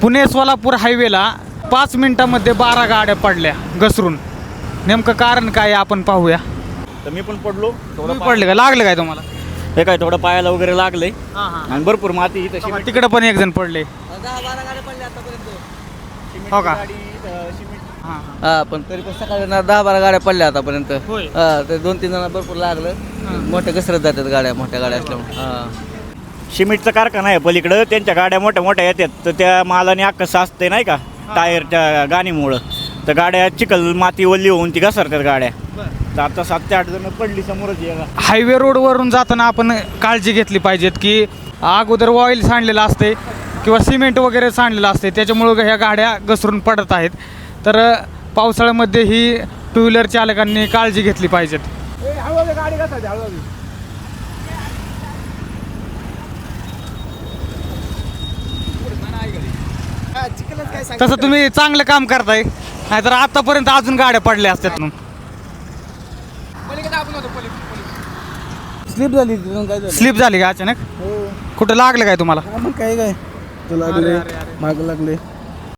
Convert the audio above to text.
पुणे सोलापूर हायवेला 5 मिनिटांमध्ये 12 गाड्या पडल्या घसरून. नेमकं कारण काय आपण पाहूया. तर मी पण पडलो तुम्ही पडले का, लागले काय तुम्हाला? हे काय थोडं पायाला वगैरे लागलंय आणि भरपूर माती तशी तिकडे पण एक जण पडले. 10-12 गाड्या पडल्या आतापर्यंत. हो का? हा पण तरी पण सकाळी 10-12 गाड्या पडल्या आतापर्यंत. होय. ते 2-3 जण भरपूर लागलं. मोठ्या घसरत जातात गाड्या, मोठ्या गाड्या असल्यामुळे. सिमेंटचा कारखाना आहे पलीकडं, त्यांच्या गाड्या मोठ्या मोठ्या येतात तर त्या मालाने अख्खं साचते नाही का टायरच्या गाणीमुळं, तर गाड्या चिखल माती ओली होऊन ती घसरतात गाड्या. तर आता 7 ते 8 जण पडली समोरच. हायवे रोडवरून जाताना आपण काळजी घेतली पाहिजेत की अगोदर ऑइल सांडलेलं असते किंवा सिमेंट वगैरे सांडलेलं असते, त्याच्यामुळं ह्या गाड्या घसरून पडत आहेत. तर पावसाळ्यामध्ये ही टू व्हीलर चालकांनी काळजी घेतली पाहिजेत. तसं तुम्ही चांगलं काम करताय, नाहीतर आतापर्यंत अजून गाड्या पडल्या असतात. स्लिप झाली तिथून काय झालं? स्लिप झाली का अचानक? कुठं लागलं काय तुम्हाला? मग काय काय लागले माग लागले.